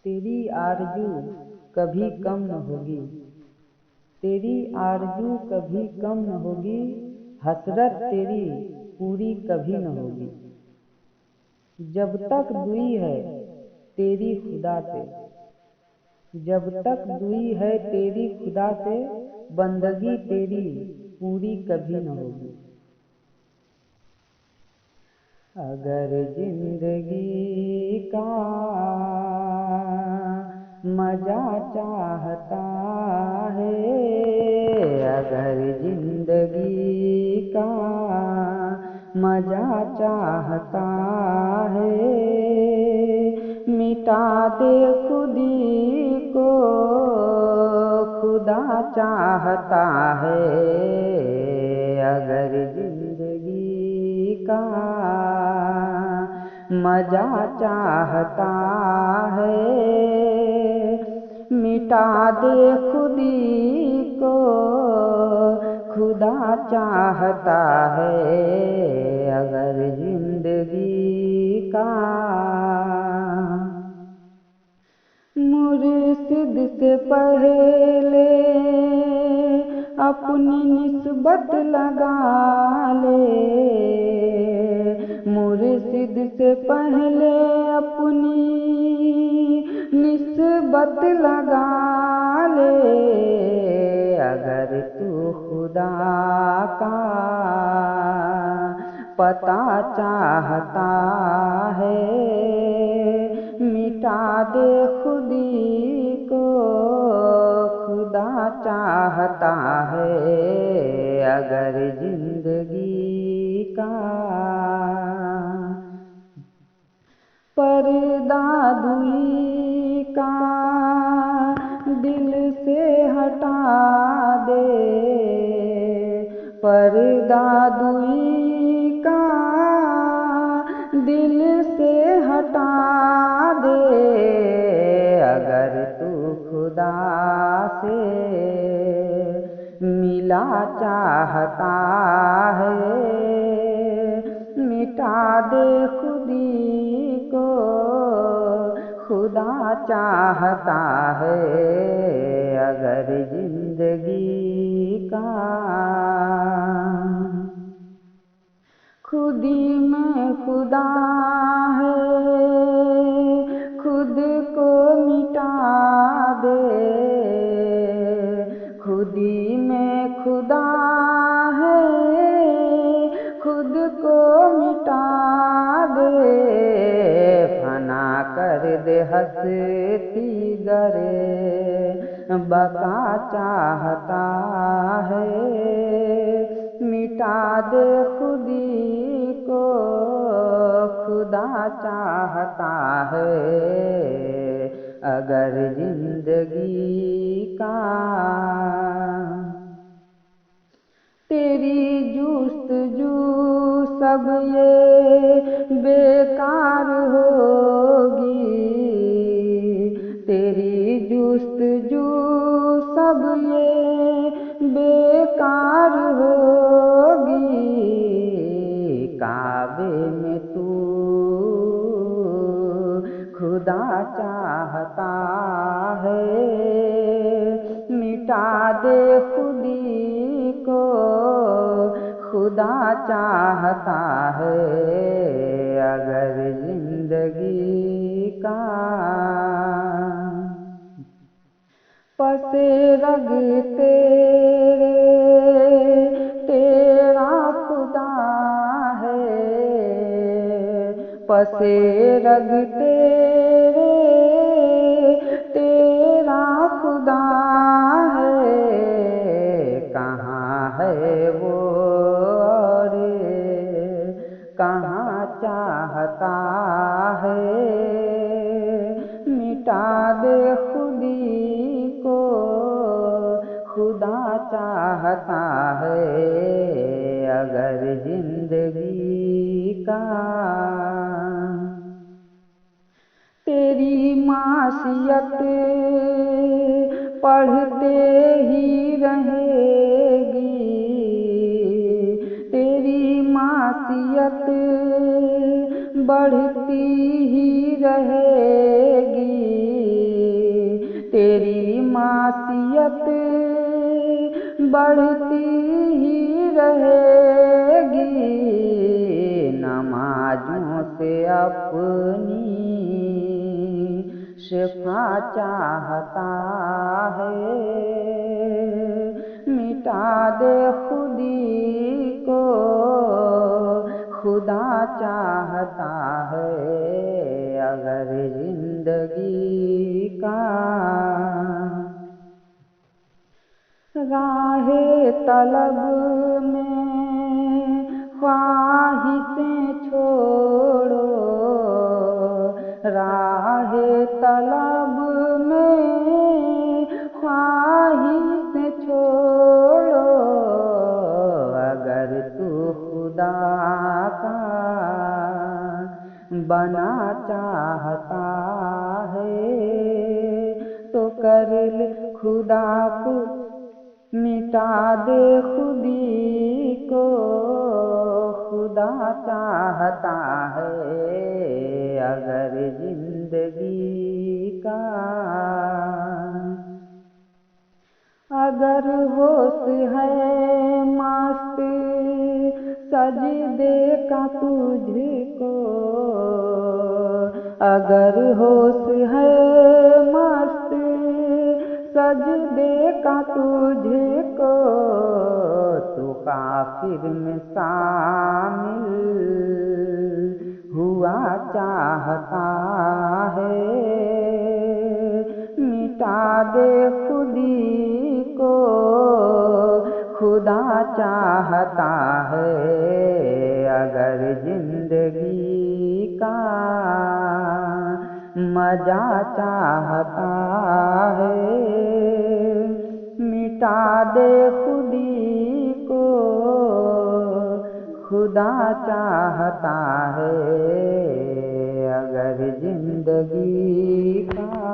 تیری آرزو کبھی کم نہ ہوگی، تیری آرزو کبھی کم نہ ہوگی، حسرت تیری پوری کبھی نہ ہوگی۔ جب تک دوئی ہے تیری خدا سے، جب تک دوئی ہے تیری خدا سے، بندگی تیری پوری کبھی نہ ہوگی۔ اگر زندگی کا مزہ چاہتا ہے، اگر زندگی کا مزہ چاہتا ہے، مٹا دے خودی کو خدا چاہتا ہے۔ اگر زندگی کا مزہ چاہتا ہے، مٹا دے خودی کو خدا چاہتا ہے۔ اگر زندگی کا مرشد سے پہلے اپنی نسبت لگا لے، مرشد سے پہلے اپنی نسبت لگا لے۔ اگر تو خدا کا پتہ چاہتا ہے، مٹا دے خودی کو خدا چاہتا ہے۔ اگر زندگی کا پردہ دوئی کا دل سے ہٹا دے، پردہ دوئی کا دل سے ہٹا دے۔ اگر تو خدا سے ملا چاہتا ہے، مٹا دے خودی کو خدا چاہتا ہے۔ اگر زندگی کا خودی میں خدا ہے، خود کو مٹا دے، خودی میں خدا ہے، خود کو مٹا دے۔ فنا کر دے ہستی گرے بقا چاہتا ہے، مٹا دے خودی کو خدا چاہتا ہے۔ اگر زندگی کا تیری جستجو سب یہ بیکار ہوگی، تیری جستجو سب یہ بیکار ہوگی۔ کعبے میں تو خدا چاہتا ہے، مٹا دے خودی کو خدا چاہتا ہے۔ اگر زندگی کا پس رگ تیرے تیرا خدا ہے، پس رگ تیرے تیرا خدا ہے۔ کہاں ہے وہ اور کہاں چاہتا ہے، مٹا دے خودی کو خدا چاہتا ہے۔ اگر زندگی کا تیری معصیت پڑھتے ہی رہے گی، تیری معصیت بڑھتی ہی رہے گی۔ معصیت بڑھتی ہی رہے گی، نمازوں سے اپنی شفا چاہتا ہے، مٹا دے خودی کو خدا چاہتا ہے، اگر زندگی کا راہ طلب میں خواہشیں چھوڑو، راہ طلب میں خواہشیں چھوڑو، اگر تو خدا کا بنا چاہتا ہے تو کر لے خدا کو، مٹا دے خودی کو خدا چاہتا ہے، اگر زندگی کا اگر ہوش ہے مست سجدے کا تجھ کو، اگر ہوش ہے مست سجدے کا تجھ کو، تو کافر میں شامل ہوا چاہتا ہے، مٹا دے خودی کو خدا چاہتا ہے، اگر زندگی کا مزہ چاہتا ہے، مٹا دے خودی کو خدا چاہتا ہے، اگر زندگی کا